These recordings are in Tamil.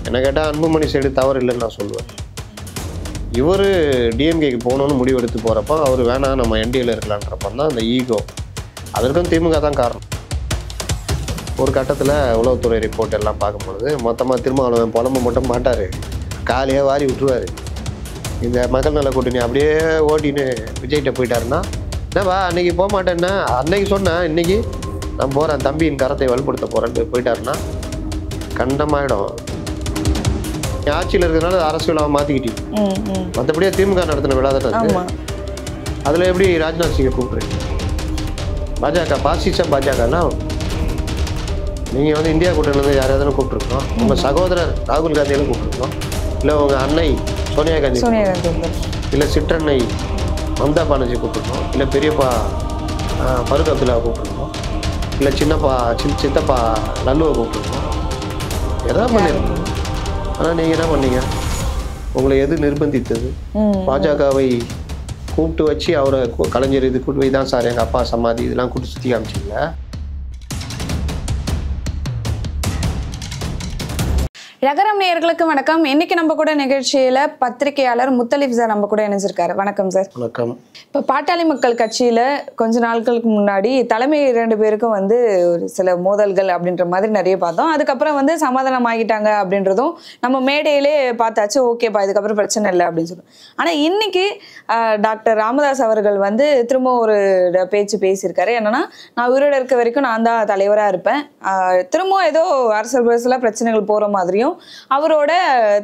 என்ன கேட்டால் அன்புமணி சைடு தவறு இல்லைன்னு நான் சொல்லுவேன். இவர் டிஎம்கேக்கு போகணுன்னு முடிவெடுத்து போகிறப்போ அவர் வேணாம் நம்ம என்டிஏல இருக்கலான்றப்ப தான் அந்த ஈகோ. அதற்கும் திமுக தான் காரணம். ஒரு கட்டத்தில் உளவுத்துறை ரிப்போர்ட் எல்லாம் பார்க்கும்பொழுது மொத்தமாக திருமாவளவன் புலம்பு மட்டும் மாட்டார், காலையாக வாரி விட்டுருவார். இந்த மக்கள் நல கூட்டணி அப்படியே ஓட்டின்னு விஜய்கிட்ட போயிட்டாருன்னா, என்னவா அன்றைக்கி போக மாட்டேன்னா அன்னைக்கு சொன்னேன், இன்றைக்கி நான் போகிறேன் தம்பியின் கரத்தை வலுப்படுத்த போகிறேன்ட்டு போயிட்டாருன்னா கண்டமாயிடும். ஆட்சியில் இருக்கிறதுனால அரசியலாக மாற்றிக்கிட்டீங்க. மற்றபடியே திமுக நடத்தின விழா தானே. அதில் எப்படி ராஜ்நாத் சிங்கை கூப்பிட்றீங்க? பாஜக பாசிச பாஜகன்னா நீங்கள் வந்து இந்தியா கூட்டணிலேருந்து யாரையாவது கூப்பிட்ருக்கோம்? உங்கள் சகோதரர் ராகுல் காந்தியெல்லாம் கூப்பிட்ருக்கோம், இல்லை உங்கள் அன்னை சோனியா காந்தி, இல்லை சிற்றன்னை மம்தா பானர்ஜி கூப்பிட்ருக்கோம், இல்லை பெரியப்பா ஃபருக் அப்துல்லாவை கூப்பிட்ருக்கோம், இல்லை சித்தப்பா லல்லுவை கூப்பிட்ருக்கோம். எதாவது பண்ணியிருக்கோம். ஆனால் நீங்கள் என்ன பண்ணீங்க? உங்களை எது நிர்பந்தித்தது? பாஜகவை கூப்பிட்டு வச்சு அவரை கலைஞர் இது கூட்டு போய் தான் சார் எங்கள் அப்பா சமாதி இதெல்லாம் கூப்பிட்டு சுற்றி காமிச்சிங்களா? ரகரம் நேயர்களுக்கு வணக்கம். இன்னைக்கு நம்ம கூட நிகழ்ச்சியில பத்திரிகையாளர் முத்தலிப் சார் நம்ம கூட இணைஞ்சிருக்காரு. வணக்கம் சார். வணக்கம். இப்போ பாட்டாளி மக்கள் கட்சியில கொஞ்ச நாட்களுக்கு முன்னாடி தலைமை 2 பேருக்கும் வந்து ஒரு சில மோதல்கள் அப்படின்ற மாதிரி நிறைய பார்த்தோம். அதுக்கப்புறம் வந்து சமாதானம் ஆகிட்டாங்க அப்படின்றதும் நம்ம மேடையிலே பார்த்தாச்சு. ஓகேப்பா, இதுக்கப்புறம் பிரச்சனை இல்லை அப்படின்னு சொல்லுவோம். ஆனால் இன்னைக்கு டாக்டர் ராமதாஸ் அவர்கள் வந்து திரும்ப ஒரு பேச்சு பேசியிருக்காரு. என்னன்னா, நான் உயிரோட இருக்க வரைக்கும் நான் தான் தலைவராக இருப்பேன், திரும்ப ஏதோ அரசியல் பிரச்சனை பிரச்சனைகள் போகிற மாதிரியும் அவரோட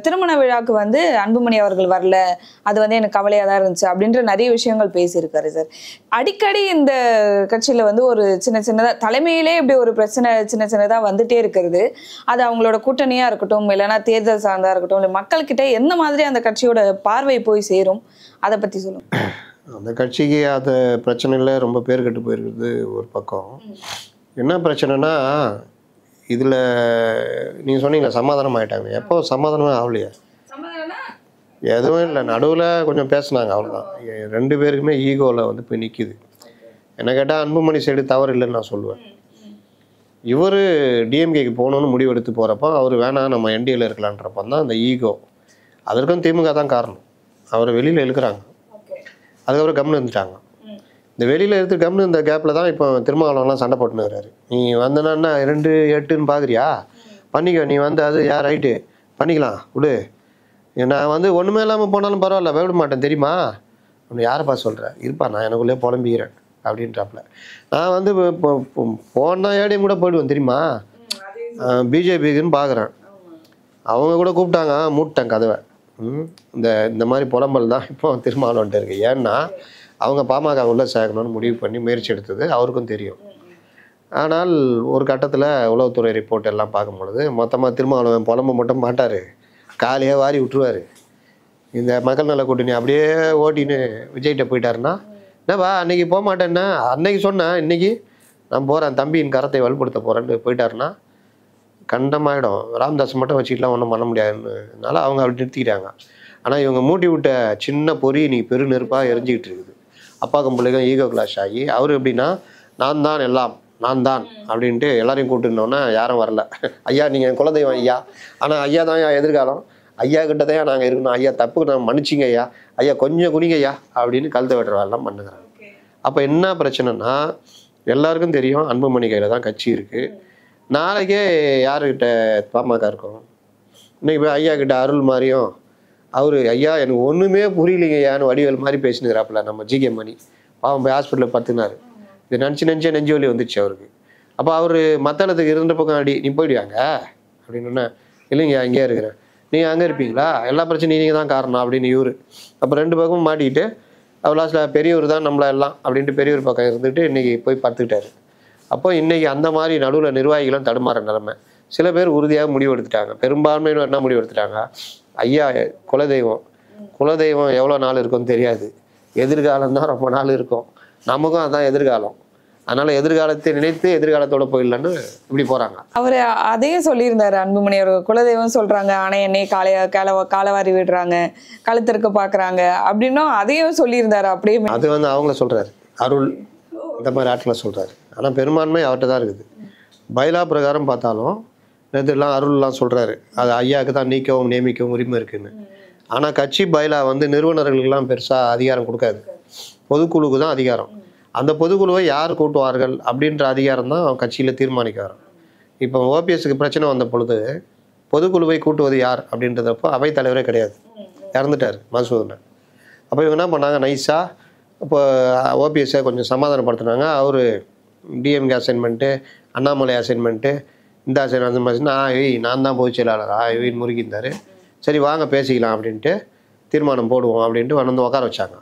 திருமண விழாக்கு வந்து அன்புமணி அவர்கள் வரல, அது வந்து எனக்கு கவலையாக தான் இருந்துச்சு அப்படின்ற நிறைய விஷயங்கள் பேசியிருக்காரு சார். அடிக்கடி இந்த கட்சியில வந்து ஒரு சின்னதா தலைமையிலே இப்படி ஒரு பிரச்சனை சின்னதா வந்துட்டே இருக்கிறது. அது அவங்களோட கூட்டணியா இருக்கட்டும், இல்லைன்னா தேர்தல் சார்ந்தா இருக்கட்டும், இல்லை மக்கள்கிட்ட எந்த மாதிரி அந்த கட்சியோட பார்வை போய் சேரும், அதை பத்தி சொல்லுங்க. அந்த கட்சிக்கு அந்த பிரச்சனையில் ரொம்ப பேர் கெட்டு போயிருக்குது ஒரு பக்கம். என்ன பிரச்சனைனா, இதில் நீங்கள் சொன்னீங்களா சமாதானம் ஆகிட்டாங்க. எப்போ சமாதானமே ஆகலையா? எதுவும் இல்லை, நடுவில் கொஞ்சம் பேசினாங்க, அவ்வளோதான். 2 பேருக்குமே ஈகோவில் வந்து போய் நிற்கிது. என்ன கேட்டால் அன்புமணி சைடு தவறு இல்லைன்னு நான் சொல்லுவேன். இவர் டிஎம்கேக்கு போகணுன்னு முடிவெடுத்து போகிறப்போ அவர் வேணாம் நம்ம என்டிஏல இருக்கலான்றப்ப தான் அந்த ஈகோ. அதற்கும் திமுக தான் காரணம். அவரை வெளியில் இழுக்கிறாங்க, அதுக்கப்புறம் கம்னு இருந்துட்டாங்க. இந்த வெளியில் எடுத்து கம்னு இந்த கேப்பில் தான் இப்போ திருமாவளவன்லாம் சண்டை போட்டுனுக்கிறாரு. நீ வந்தனா 2-8ன்னு பார்க்குறியா, பண்ணிக்க, நீ வந்து அது ரைட்டு பண்ணிக்கலாம் விடு, நான் வந்து ஒன்றுமே இல்லாமல் போனாலும் பரவாயில்ல, விட மாட்டேன் தெரியுமா, ஒன்று யாரைப்பா சொல்கிறேன், இருப்பா நான் எனக்குள்ளே புலம்பிக்கிறேன் அப்படின்றாப்புல. நான் வந்து போனா ஏடியும் கூட போயிடுவேன் தெரியுமா, பிஜேபிக்குன்னு பார்க்குறேன். அவங்க கூட கூப்பிட்டாங்க, மூட்டேன் கதவை. இந்த மாதிரி புலம்பல் தான் இப்போ திருமாவளவன்ட்டு இருக்குது. ஏன்னா அவங்க பாமக உள்ள சேர்க்கணும்னு முடிவு பண்ணி முயற்சி எடுத்தது அவருக்கும் தெரியும். ஆனால் ஒரு கட்டத்தில் உளவுத்துறை ரிப்போர்ட் எல்லாம் பார்க்கும்பொழுது மொத்தமாக திருமாவளவன் புலம்பு மட்டும் மாட்டார், காலையாக வாரி விட்டுருவார். இந்த மக்கள் நல கூட்டணி அப்படியே ஓட்டின்னு விஜய்கிட்ட போயிட்டாருன்னா, என்னவா அன்றைக்கி போக மாட்டேன்னா அன்னைக்கு சொன்னேன், இன்றைக்கி நான் போகிறேன் தம்பியின் கரத்தை வலுப்படுத்த போகிறேன்ட்டு போயிட்டாருன்னா கண்டமாயிடும். ராமதாஸ் மட்டும் வச்சுக்கலாம் ஒன்றும் பண்ண முடியாதுன்னால அவங்க அப்படி நிறுத்திக்கிட்டாங்க. ஆனால் இவங்க மூட்டி விட்ட சின்ன பொறி இன்னைக்கு பெரு நெருப்பாக எரிஞ்சிக்கிட்டு இருக்குது. அப்பா கம்பளுக்கும் ஈகோ கிளாஷ் ஆகி அவர் எப்படின்னா, நான் தான் எல்லாம் நான் தான் அப்படின்ட்டு எல்லாரையும் கூப்பிட்டுருந்தோன்னா யாரும் வரல. ஐயா நீங்கள் குலதெய்வம் ஐயா, ஆனால் ஐயா தான் எதிர்காலம், ஐயா கிட்ட தான் நாங்கள் இருக்கணும், ஐயா தப்புக்கு நான் மன்னிச்சிங்க ஐயா, ஐயா கொஞ்சம் குனிங்க ஐயா அப்படின்னு கழுத்தை வெட்டுற வேலைலாம் பண்ணுறாங்க. அப்போ என்ன பிரச்சனைனா, எல்லாருக்கும் தெரியும் அன்புமணி கையில் தான் கட்சி இருக்குது. நாளைக்கே யாருக்கிட்ட பாமக இருக்கும்? இன்னைக்கு போய் ஐயா கிட்ட அருள் மாதிரியும் அவர் ஐயா எனக்கு ஒன்றுமே புரியலைங்க ஐயான்னு வடிவேல் மாதிரி பேசினுக்கிறாப்புல நம்ம ஜிகே மணி. பாவம் போய் ஹாஸ்பிட்டலில் பத்துனார். இது நினச்சி நெஞ்சு வலி வந்துச்சு அவருக்கு. அப்போ அவர் மத்தளத்துக்கு இருந்த பக்கம் அடி நீ போயிடுவாங்க அப்படின்னா, இல்லைங்க அங்கேயே இருக்கிறேன், நீங்கள் அங்கே இருப்பீங்களா, எல்லா பிரச்சனையும் நீங்கள் தான் காரணம் அப்படின்னு இவர். அப்போ 2 பக்கமும் மாட்டிக்கிட்டு அவர் லாஸ்ட்டில் பெரியவர் தான் நம்மள எல்லாம் அப்படின்ட்டு பெரியவர் பக்கம் இருந்துட்டு இன்றைக்கி போய் படுத்துக்கிட்டாரு. அப்போ இன்றைக்கி அந்த மாதிரி நடுவில் நிர்வாகிகளும் தடுமாற நிலைமை. சில பேர் உறுதியாக முடிவெடுத்துட்டாங்க, பெரும்பான்மையினர் என்ன முடிவெடுத்துட்டாங்க, ஐயா குலதெய்வம் எவ்வளோ நாள் இருக்கும்னு தெரியாது, எதிர்காலம் தான் ரொம்ப நாள் இருக்கும், நமக்கும் அதுதான் எதிர்காலம், அதனால எதிர்காலத்தை நினைத்து எதிர்காலத்தோட போயிடலான்னு இப்படி போறாங்க. அவர் அதையும் சொல்லியிருந்தாரு அன்புமணி அவர். குலதெய்வம் சொல்றாங்க, ஆனா என்னை காலவாரி விடுறாங்க, கழுத்திருக்க பாக்குறாங்க அப்படின்னும் அதையும் சொல்லியிருந்தாரு. அப்படியே அது வந்து அவங்கள சொல்றாரு, அருள் இந்த மாதிரி ஆட்களை சொல்றாரு. ஆனா பெரும்பான்மை அவர்கிட்ட தான் இருக்குது. பைலா பிரகாரம் பார்த்தாலும் இதெல்லாம் அருள்லாம் சொல்கிறாரு, அது ஐயாவுக்கு தான் நீக்கவும் நியமிக்கவும் உரிமை இருக்குன்னு. ஆனால் கட்சி பைலா வந்து நிறுவனர்களுக்கெல்லாம் பெருசாக அதிகாரம் கொடுக்காது, பொதுக்குழுவுக்கு தான் அதிகாரம். அந்த பொதுக்குழுவை யார் கூட்டுவார்கள் அப்படின்ற அதிகாரம் தான் கட்சியில் தீர்மானிக்க வரும். இப்போ ஓபிஎஸ்க்கு பிரச்சனை வந்த பொழுது பொதுக்குழுவை கூட்டுவது யார் அப்படின்றதப்போ அவைத்தலைவரே கிடையாது, இறந்துட்டார் மதுசூதனன். அப்போ இவங்க என்ன பண்ணாங்க, நைஸாக இப்போ ஓபிஎஸ்ஸை கொஞ்சம் சமாதானப்படுத்தினாங்க. அவர் டிஎம்கே அசைன்மெண்ட்டு, அண்ணாமலை அசைன்மெண்ட்டு, இந்த அசைன்மெண்ட் நான் தான் பொதுச் செயலாளர் இவின்னு முறுக்கியிருந்தார். சரி வாங்க பேசிக்கலாம் அப்படின்ட்டு தீர்மானம் போடுவோம் அப்படின்ட்டு வந்து உட்கார வச்சாங்க.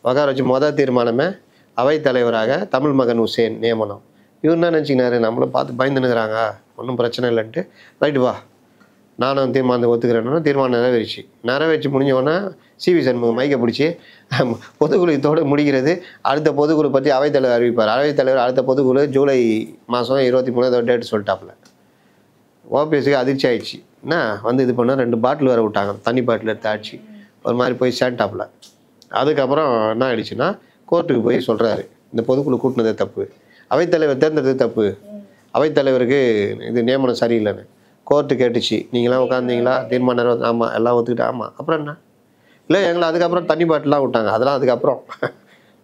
உட்கார வச்சு மொதல் தீர்மானமே அவைத்தலைவராக தமிழ் மகன் உசேன் நியமனம். இவர் என்ன நினச்சிக்கினாரு, நம்மளை பார்த்து பயந்துனுக்குறாங்க, ஒன்றும் பிரச்சனை இல்லைன்ட்டு ரைட்டு வா நானும் தீர்மானத்தை ஒத்துக்கிறேன்னா தீர்மானம் நிறைவேற்றி முடிஞ்சவொடனே சிவி சண்முகம் மைக்கை பிடிச்சி பொதுக்குழு இதோடு முடிகிறது, அடுத்த பொதுக்குழு பற்றி அவைத்தலைவர் அறிவிப்பார். அவைத்தலைவர் அடுத்த பொதுக்குழு ஜூலை மாதம் 23 டேட் சொல்லிட்டாப்புல. ஓபிஎஸ்க்கு அதிர்ச்சி ஆயிடுச்சு. என்ன வந்து இது பண்ண 2 பாட்டில் வேறு விட்டாங்க, தண்ணி பாட்டில் எடுத்து ஆச்சு, ஒரு மாதிரி போய் சேண்டாப்புல. அதுக்கப்புறம் என்ன ஆயிடுச்சுன்னா கோர்ட்டுக்கு போய் சொல்கிறாரு, இந்த பொதுக்குழு கூட்டினதே தப்பு, அவைத்தலைவர் தேர்ந்தெடுத்தது தப்பு, அவைத்தலைவருக்கு இது நியமனம் சரியில்லைன்னு. கோர்ட்டு கேட்டுச்சு, நீங்களாம் உட்காந்தீங்களா தீர்மானம்? ஆமாம் எல்லாம் ஒத்துக்கிட்டா. ஆமாம் அப்புறம் என்ன இல்லை எங்களை அதுக்கப்புறம் தண்ணி பாட்டிலாம் விட்டாங்க, அதெல்லாம் அதுக்கப்புறம்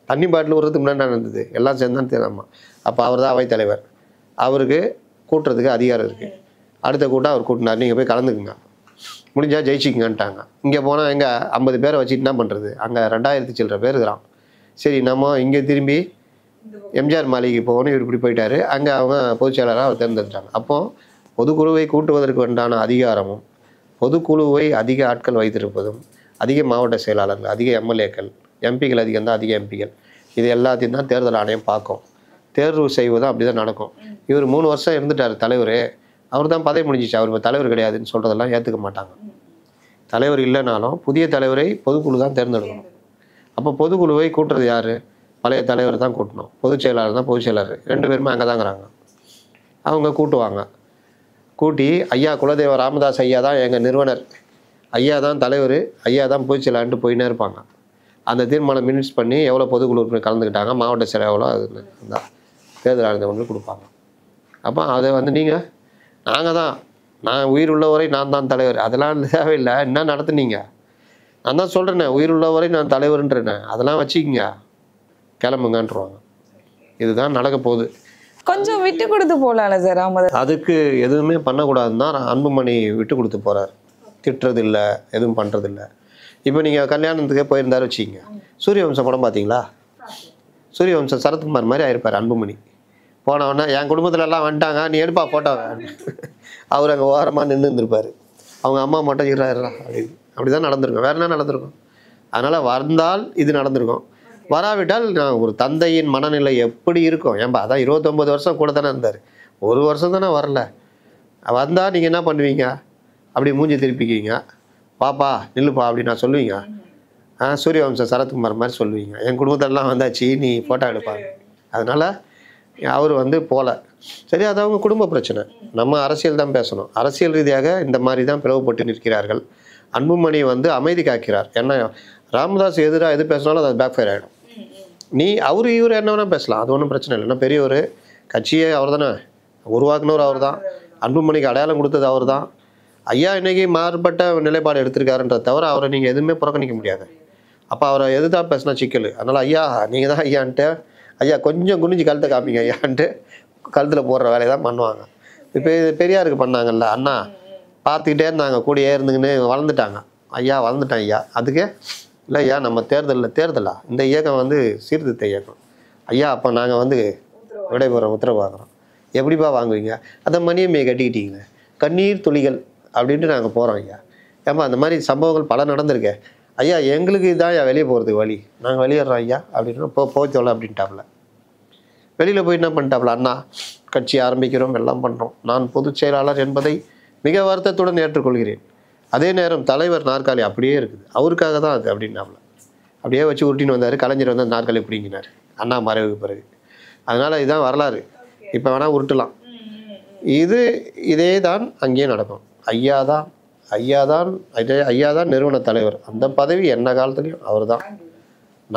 தண்ணி பாட்டில் விடுறதுக்கு முன்னாடி நடந்தது, எல்லாம் சேர்ந்தான்னு தெரியாமா. அப்போ அவர் தான் அவைத்தலைவர், அவருக்கு கூட்டுறதுக்கு அதிகாரம் இருக்குது. அடுத்த கூட்டம் அவர் கூட்டினார், நீங்கள் போய் கலந்துக்குங்க, முடிஞ்சால் ஜெயிச்சிக்குங்கன்ட்டாங்க. இங்கே போனால் எங்கே 50 பேரை வச்சுட்டு என்ன பண்ணுறது, அங்கே 2000 சில்லற பேர் இருக்கிறான். சரி நம்ம இங்கே திரும்பி எம்ஜிஆர் மாளிகைக்கு போகணும், இவர் இப்படி போயிட்டார். அங்கே அவங்க பொதுச் செயலாளராக அவர் தேர்ந்தெடுத்தாங்க. அப்போது பொதுக்குழுவை கூட்டுவதற்கு உண்டான அதிகாரமும், பொதுக்குழுவை அதிக ஆட்கள் வைத்திருப்பதும், அதிக மாவட்ட செயலாளர்கள், அதிக எம்எல்ஏக்கள், எம்பிக்கள் அதிகம் தான், அதிக எம்பிக்கள், இது எல்லாத்தையும் தான் தேர்தல் ஆணையம் பார்க்கும். தேர்வு செய்வதும் அப்படி தான் நடக்கும். இவர் 3 வருஷம் இருந்துட்டார் தலைவர், அவர் தான் பதவி முடிஞ்சிச்சு, அவர் இப்போ தலைவர் கிடையாதுன்னு சொல்கிறதெல்லாம் ஏற்றுக்க மாட்டாங்க. தலைவர் இல்லைனாலும் புதிய தலைவரை பொதுக்குழு தான் தேர்ந்தெடுக்கணும். அப்போ பொதுக்குழுவை கூட்டுறது யார்? பழைய தலைவர் தான் கூட்டணும், பொதுச் செயலாளர் தான் பொதுச் செயலாளர், 2 பேருமே அங்கே தாங்கிறாங்க. அவங்க கூட்டுவாங்க. கூட்டி ஐயா குலதெய்வ ராமதாஸ் ஐயா தான் எங்கள் நிறுவனர், ஐயா தான் தலைவர், ஐயா தான் பொதுச் செயலாளர்ன்ட்டு போயின்னே இருப்பாங்க. அந்த தீர்மானம் மினிட்ஸ் பண்ணி எவ்வளோ பொதுக்குழு உறுப்பினர் கலந்துக்கிட்டாங்க, மாவட்ட செயலர் எவ்வளோ, அது தான் தேர்தல் ஆணையத்தை வந்து கொடுப்பாங்க. அப்போ அதை வந்து நீங்கள் நாங்கள் தான், நான் உயிர் உள்ளவரை நான் தான் தலைவர், அதெல்லாம் தேவையில்லை, என்ன நடத்துனீங்க, நான் தான் சொல்கிறேனே உயிர் உள்ளவரை நான் தலைவர்ன்றேனே, அதெல்லாம் வச்சுக்கிங்க கிளம்புங்கன்றுவாங்க. இதுதான் நடக்க போகுது. கொஞ்சம் விட்டு கொடுத்து போகலாம்ல சார் ராமதாஸ்? அதுக்கு எதுவுமே பண்ணக்கூடாதுன்னு தான் அன்புமணி விட்டு கொடுத்து போகிறார். திட்டுறது இல்லை, எதுவும் பண்ணுறது இல்லை. இப்போ நீங்கள் கல்யாணத்துக்கே போயிருந்தாரு வச்சுக்கிங்க, சூரியவம்சம் படம் பார்த்தீங்களா? சூரியவம்சம் சரத்குமார் மாதிரி ஆயிருப்பார் அன்புமணி. போனவொடனே என் குடும்பத்துல எல்லாம் வந்துட்டாங்க, நீ எடுப்பா போட்டோங்க, அவர் அங்கே ஓரமாக நின்று இருந்திருப்பார். அவங்க அம்மா மட்டும் இருறா அப்படின்னு. அப்படி தான் நடந்திருக்கும், வேற என்ன நடந்திருக்கும்? அதனால் வந்தால் இது நடந்திருக்கும், வராவிட்டால் நான் ஒரு தந்தையின் மனநிலை எப்படி இருக்கும்? ஏன்பா அதான் 29 வருஷம் கூட தானே இருந்தார், 1 வருஷம் தானே வரல. வந்தால் நீங்கள் என்ன பண்ணுவீங்க? அப்படி மூஞ்சி திருப்பிக்குவீங்க, பாப்பா நில்லுப்பா அப்படி நான் சொல்லுவீங்க. சூரியவம்சம் சரத்குமார் மாதிரி சொல்லுவீங்க, என் குடும்பத்திலலாம் வந்தாச்சு நீ ஃபோட்டோ எடுப்பாங்க. அதனால் அவர் வந்து போகல. சரி, அது அவங்க குடும்ப பிரச்சனை, நம்ம அரசியல் தான் பேசணும். அரசியல் ரீதியாக இந்த மாதிரி தான் பிளவுபட்டு நிற்கிறார்கள். அன்புமணி வந்து அமைதி காக்கிறார். ஏன்னா ராமதாஸ் எதிராக எது பேசினாலும் அது பேக் ஃபயர் ஆகிடும். நீ இவர் என்ன வேணால் பேசலாம், அது ஒன்றும் பிரச்சனை இல்லை. ஏன்னா பெரியவர், கட்சியே அவர் தானே உருவாக்குனவர், அவர் தான். அன்புமணிக்கு அடையாளம் கொடுத்தது அவர் தான். ஐயா இன்னைக்கு மாறுபட்ட நிலைப்பாடு எடுத்திருக்காருன்றத தவிர அவரை நீங்கள் எதுவுமே புறக்கணிக்க முடியாது. அப்போ அவரை எதுதான் பேசினா சிக்கல். அதனால் ஐயா நீங்கள் தான் ஐயான்ட்டு, ஐயா கொஞ்சம் குனிஞ்சு கழுத்தை காமிங்க ஐயான்ட்டு கழுத்தில் போடுற வேலையை தான் பண்ணுவாங்க. இப்போ பெரியாருக்கு பண்ணாங்கல்ல, அண்ணா பார்த்துக்கிட்டே இருந்தாங்க, கூடியே இருந்துங்கன்னு வளர்ந்துட்டாங்க. ஐயா வளர்ந்துட்டான் ஐயா, அதுக்கே இல்லை ஐயா நம்ம தேர்தலா இந்த இயக்கம் வந்து சீர்திருத்த இயக்கம் ஐயா, அப்போ நாங்கள் வந்து விடைபெறோம், உத்தரவு வாங்குகிறோம். எப்படிப்பா வாங்குவீங்க? அதை மணியம்மையை கட்டிக்கிட்டீங்க, கண்ணீர் துளிகள் அப்படின்ட்டு நாங்கள் போகிறோம் ஐயா. ஏமா அந்த மாதிரி சம்பவங்கள் பல நடந்திருக்கேன் ஐயா, எங்களுக்கு இதான் ஐயா வெளியே போகிறதுக்கு வழி, நாங்கள் வெளியேறோம் ஐயா அப்படின்னு போய் சொல்ல அப்படின்ட்டாப்புல. வெளியில் போய் என்ன பண்ணிட்டாப்புல, அண்ணா கட்சி ஆரம்பிக்கிறோம், எல்லாம் பண்ணுறோம், நான் பொதுச் செயலாளர் என்பதை மிக வருத்தத்துடன் ஏற்றுக்கொள்கிறேன். அதே நேரம் தலைவர் நாற்காலி அப்படியே இருக்குது, அவருக்காக தான் அது அப்படின்னாப்புல. அப்படியே வச்சு உருட்டின்னு வந்தார். கலைஞர் வந்து நாற்காலி பிடிங்கினார் அண்ணா மறைவுக்கு பிறகு. அதனால் இதுதான் வரலாறு, இப்போ வேணால் உருட்டலாம். இதே தான் அங்கேயும் நடக்கும். ஐயா தான் நிறுவன தலைவர், அந்த பதவி என்ன காலத்துலையும் அவர் தான்.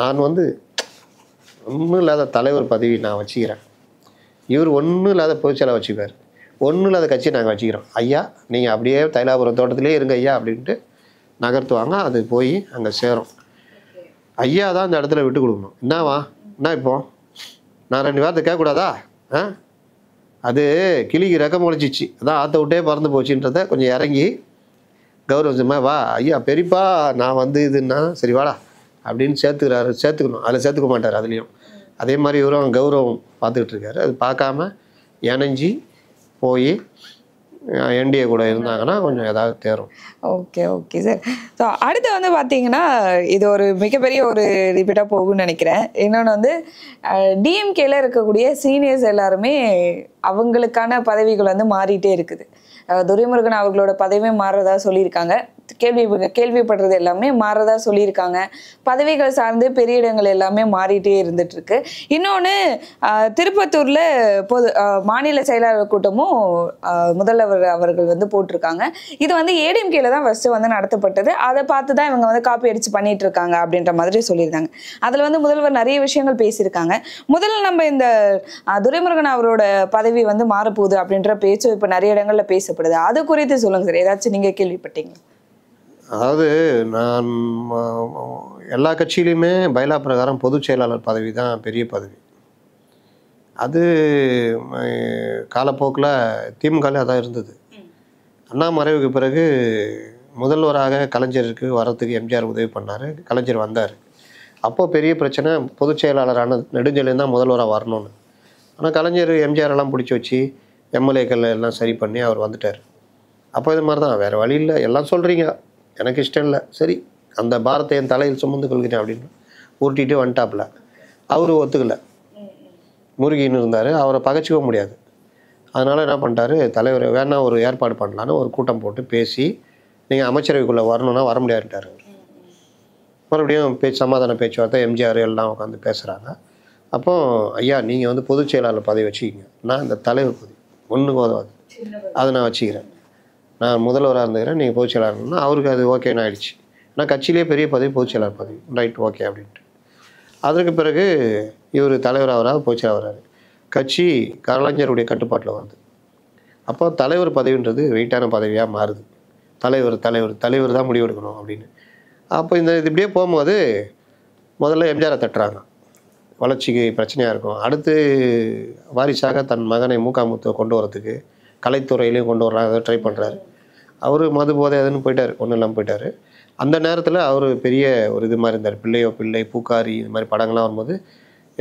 நான் வந்து ஒன்றும் இல்லாத தலைவர் பதவி நான் வச்சுக்கிறேன், இவர் ஒன்றும் இல்லாத பொதுச்செயலாளர் வச்சுக்குவார். ஒன்றும் இல்லாத கட்சியை நாங்கள் வச்சுக்கிறோம் ஐயா, நீங்கள் அப்படியே தைலாபுரம் தோட்டத்திலே இருங்க ஐயா அப்படின்ட்டு நகர்த்துவாங்க. அது போய் அங்கே சேரும். ஐயா தான் அந்த இடத்துல விட்டு கொடுக்கணும். என்னவா என்ன இப்போ நான் 2 வாரத்தை கேட்கக்கூடாதா? அது கிளிக்கு ரெக்கம் முளைச்சிச்சு, அதான் ஆற்ற விட்டே பறந்து போச்சுன்றத கொஞ்சம் இறங்கி கௌரவமா வா ஐயா பெரியப்பா நான் வந்து இதுன்னா சரி வாடா அப்படின்னு சேர்த்துக்கணும். அதில் சேர்த்துக்க மாட்டார். அதுலேயும் அதே மாதிரி இவரும் கௌரவம் பார்த்துக்கிட்டு இருக்காரு. அது பார்க்காம இணைஞ்சி போய் என்டிஏ கூட இருந்தாங்கன்னா கொஞ்சம் ஏதாவது தேரும். Okay okay sir. ஸோ அடுத்து வந்து பார்த்தீங்கன்னா இது ஒரு மிகப்பெரிய ஒரு ரிப்பீட்டாக போகும்னு நினைக்கிறேன். இன்னொன்று வந்து டிஎம்கேல இருக்கக்கூடிய சீனியர்ஸ் எல்லாருமே அவங்களுக்கான பதவிகள் வந்து மாறிட்டே இருக்குது. துரைமுருகன் அவர்களோட பதவியும் மாறுறதா சொல்லியிருக்காங்க. கேள்விப்படுறது எல்லாமே மாறுறதா சொல்லியிருக்காங்க. பதவிகள் சார்ந்து பெரிய இடங்கள் எல்லாமே மாறிட்டே இருந்துட்டு இருக்கு. இன்னொன்று திருப்பத்தூர்ல மாநில செயலாளர் கூட்டமும் முதல்வர் அவர்கள் வந்து போட்டிருக்காங்க. இது வந்து ஏடிஎம்கேல தான் ஃபர்ஸ்ட் வந்து நடத்தப்பட்டது. அதை பார்த்து தான் இவங்க வந்து காப்பி அடிச்சு பண்ணிட்டு இருக்காங்க அப்படின்ற மாதிரி சொல்லியிருந்தாங்க. அதுல வந்து முதல்வர் நிறைய விஷயங்கள் பேசியிருக்காங்க. முதல்ல நம்ம இந்த துரைமுருகன் அவரோட பதவி வந்து மாறப்போகுது அப்படின்ற பேச்சு இப்ப நிறைய இடங்கள்ல பேசப்படுது. அது குறித்து சொல்லுங்க சார். ஏதாச்சும் நீங்க கேள்விப்பட்டீங்க? அதாவது நான் எல்லா கட்சியிலையுமே பைலா பிரகாரம் பொதுச் செயலாளர் பதவி தான் பெரிய பதவி. அது காலப்போக்கில் திமுகவில் அதான் இருந்தது. அண்ணா மறைவுக்கு பிறகு முதல்வராக கலைஞருக்கு வரத்துக்கு எம்ஜிஆர் உதவி பண்ணார். கலைஞர் வந்தார். அப்போது பெரிய பிரச்சனை, பொதுச் செயலாளரான நெடுஞ்செழியன் தான் முதல்வராக வரணும்னு. ஆனால் கலைஞர் எம்ஜிஆர் எல்லாம் பிடிச்சி வச்சு எம்எல்ஏக்கள் எல்லாம் சரி பண்ணி அவர் வந்துட்டார். அப்போ இது மாதிரி தான், வேறு வழி இல்லை. எல்லாம் சொல்கிறீங்க, எனக்கு இஷ்டம் இல்லை, சரி அந்த பாரத்தை என் தலையில் சுமந்து கொள்கிறேன் அப்படின்னு உருட்டிட்டு வந்துட்டாப்புல. அவரு ஒத்துக்கலை. முருகின்னு இருந்தார், அவரை பகைச்சிக்க முடியாது. அதனால் என்ன பண்ணிட்டாரு, தலைவர் வேணா ஒரு ஏற்பாடு பண்ணலான்னு ஒரு கூட்டம் போட்டு பேசி நீங்கள் அமைச்சரவைக்குள்ளே வரணுன்னா வர முடியாதுட்டார். மறுபடியும் சமாதான பேச்சுவார்த்தை எம்ஜிஆர் எல்லாம் உட்காந்து பேசுகிறாங்க. அப்போ ஐயா நீங்கள் வந்து பொதுச் செயலாளர் பதவி வச்சுக்கிங்க, நான் இந்த தலைவர் பதவி ஒன்றுக்கு உதவாது, அதை நான் வச்சுக்கிறேன், நான் முதல்வராக இருந்துக்கிறேன், நீங்கள் பொதுச் செயலாளர்னா அவருக்கு அது ஓகேன்னு ஆயிடுச்சு. ஆனால் கட்சியிலே பெரிய பதவி பொதுச் செயலாளர் பதவி, ரைட் ஓகே அப்படின்ட்டு. அதற்கு பிறகு இவர் தலைவராக பொதுச் செயலாளர் வராரு. கட்சி கலைஞருடைய கட்டுப்பாட்டில் வருது. அப்போ தலைவர் பதவின்றது வெயிட்டான பதவியாக மாறுது. தலைவர் தான் முடிவெடுக்கணும் அப்படின்னு. அப்போ இது இப்படியே போகும்போது முதல்ல எம்ஜிஆரை தட்டுறாங்க, வளர்ச்சிக்கு பிரச்சனையாக இருக்கும். அடுத்து வாரிசாக தன் மகனை முத்துவை கொண்டு வரத்துக்கு கலைத்துறையிலையும் கொண்டு வர்றாங்க, ட்ரை பண்ணுறாரு. அவர் மது போதை எதுன்னு போயிட்டார், ஒன்றும் இல்லாமல் போயிட்டார். அந்த நேரத்தில் அவர் பெரிய ஒரு இது மாதிரி இருந்தார். பிள்ளையோ பிள்ளை, பூக்காரி, இது மாதிரி படங்கள்லாம் வரும்போது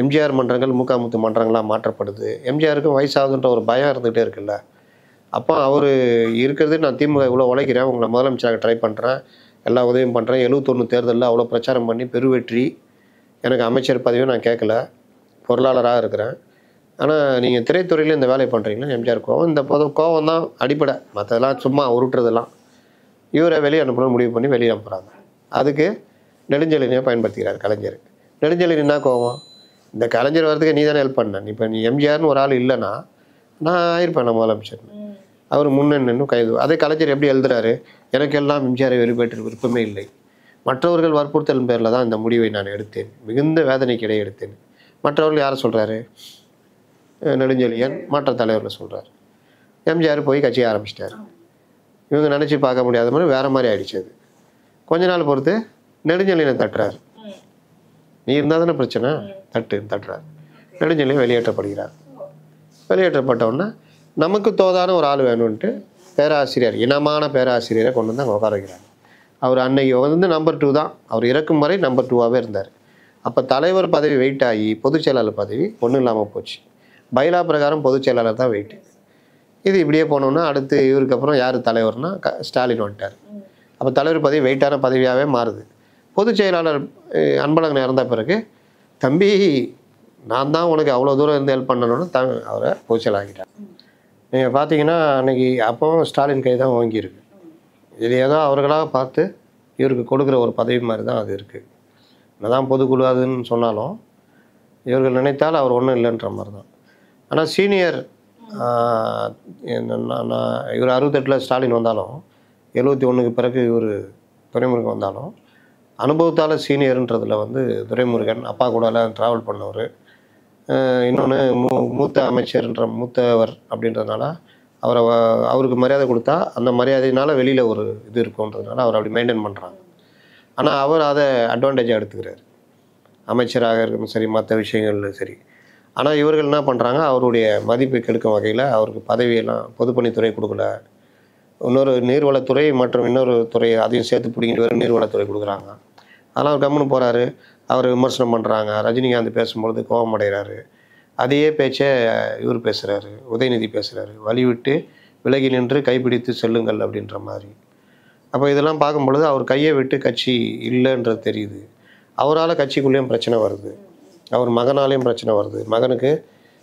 எம்ஜிஆர் மன்றங்கள் முத்து மன்றங்களாக மாற்றப்படுது. எம்ஜிஆருக்கும் வயசாகுதுன்ற ஒரு பயம் இருந்துகிட்டே இருக்குல்ல. அப்போ அவர் இருக்கிறது, நான் திமுக இவ்வளோ உழைக்கிறேன், உங்களை முதலமைச்சராக ட்ரை பண்ணுறேன், எல்லா உதவியும் பண்ணுறேன், 71 தேர்தலில் அவ்வளோ பிரச்சாரம் பண்ணி பெருவெற்றி, எனக்கு அமைச்சர் பதவியும் நான் கேட்கல, பொருளாளராக இருக்கிறேன், ஆனால் நீங்கள் திரைத்துறையில் இந்த வேலையை பண்ணுறீங்களா? எம்ஜிஆர் கோவம். இந்த கோவம் தான் அடிப்படை, மற்றதெல்லாம் சும்மா உருட்டுறதெல்லாம். இவரை வெளியே அனுப்பணும்னு முடிவு பண்ணி வெளியே அனுப்புகிறாங்க. அதுக்கு நெடுஞ்செழியனை பயன்படுத்திக்கிறார் கலைஞர். நெடுஞ்செழியன் என்ன கோவம், இந்த கலைஞர் வரதுக்கு நீ தானே ஹெல்ப் பண்ண, இப்போ நீ எம்ஜிஆர்னு ஒரு ஆள் இல்லைன்னா நான் ஆயிருப்பேன் நான் முதலமைச்சர். அவர் முன்னென்னு கைது. அதே கலைஞர் எப்படி எழுதுறாரு, எனக்கு எல்லாம் எம்ஜிஆரை வெளிப்பேற்று விருப்பமே இல்லை, மற்றவர்கள் வற்புறுத்தல் பேரில் தான் இந்த முடிவை நான் எடுத்தேன், மிகுந்த வேதனைக்கு இடையே எடுத்தேன். மற்றவர்கள் யாரை சொல்கிறாரு, நெடுஞ்செழியன் மற்ற தலைவர்கள் சொல்கிறார். எம்ஜிஆர் போய் கட்சியை ஆரம்பிச்சிட்டார். இவங்க நினச்சி பார்க்க முடியாத மாதிரி வேறு மாதிரி ஆயிடுச்சு. அது கொஞ்ச நாள் பொறுத்து நெடுஞ்செழியனை தட்டுறாரு. நீ இருந்தால் தானே பிரச்சனை, தட்டுறாரு. நெடுஞ்செழியன் வெளியேற்றப்படுகிறார். வெளியேற்றப்பட்டவுடனே நமக்கு தோதான ஒரு ஆள் வேணும்ன்ட்டு பேராசிரியர், இனமான பேராசிரியரை கொண்டு வந்து அங்கே உட்கார வைக்கிறாங்க. அவர் அன்னைக்கு வந்து நம்பர் 2 தான், அவர் இறக்கும் வரை நம்பர் 2வாகவே இருந்தார். அப்போ தலைவர் பதவி வெயிட் ஆகி பொதுச் செயலாளர் பதவி ஒன்றும் இல்லாமல் போச்சு. பைலா பிரகாரம் பொதுச் செயலாளர் தான் வெயிட்டு. இது இப்படியே போனோம்னா அடுத்து இவருக்கு அப்புறம் யார் தலைவர்னா ஸ்டாலின் வந்துட்டார். அப்போ தலைவர் பதவி வெயிட்டான பதவியாகவே மாறுது. பொதுச் செயலாளர் அன்பழகன் இறந்த பிறகு தம்பி நான் தான் உனக்கு அவ்வளோ தூரம் இருந்து ஹெல்ப் பண்ணணும்னு அவரை பொதுச் செயலாளர் ஆகிட்டார். நீங்கள் பார்த்தீங்கன்னா அன்றைக்கி அப்போ ஸ்டாலின் கை தான் ஓங்கியிருக்கு. இது ஏதோ அவர்களாக பார்த்து இவருக்கு கொடுக்குற ஒரு பதவி மாதிரி தான் அது இருக்குது. என்னதான் பொதுக்குழு அதுன்னு சொன்னாலும் இவர்கள் நினைத்தால் அவர் ஒன்றும் இல்லைன்ற மாதிரி தான். ஆனால் சீனியர் இவர் 68 ஸ்டாலின் வந்தாலும் 71க்கு பிறகு இவர் துரைமுருகன் வந்தாலும் அனுபவத்தால் சீனியர்ன்றதில் வந்து துரைமுருகன் அப்பா கூட எல்லாம் ட்ராவல் பண்ணவர். இன்னொன்று மூத்த அமைச்சர்ன்ற மூத்தவர் அப்படின்றதுனால அவருக்கு மரியாதை கொடுத்தா அந்த மரியாதையினால வெளியில் ஒரு இது இருக்குன்றதுனால அவர் அப்படி மெயின்டைன் பண்ணுறாங்க. ஆனால் அவர் அதை அட்வான்டேஜாக எடுத்துக்கிறார், அமைச்சராக இருக்கணும் சரி, மற்ற விஷயங்கள்ல சரி. ஆனால் இவர்கள் என்ன பண்ணுறாங்க, அவருடைய மதிப்பை கெடுக்கும் வகையில் அவருக்கு பதவியெல்லாம் பொதுப்பணித்துறை கொடுக்கல, இன்னொரு நீர்வளத்துறை மற்றும் இன்னொரு துறை அதையும் சேர்த்து பிடிங்கிட்டு வர நீர்வளத்துறை கொடுக்குறாங்க. அதெல்லாம் அவர் கம்முன்னு போகிறாரு. அவர் விமர்சனம் பண்ணுறாங்க. ரஜினிகாந்த் பேசும்பொழுது கோபம் அடைகிறாரு. அதையே பேச்சை இவர் பேசுகிறாரு, உதயநிதி பேசுகிறாரு, வழிவிட்டு விலகி நின்று கைப்பிடித்து செல்லுங்கள் அப்படின்ற மாதிரி. அப்போ இதெல்லாம் பார்க்கும் பொழுது அவர் கையை விட்டு கட்சி இல்லைன்றது தெரியுது. அவரால் கட்சிக்குள்ளேயும் பிரச்சனை வருது, அவர் மகனாலேயும் பிரச்சனை வருது. மகனுக்கு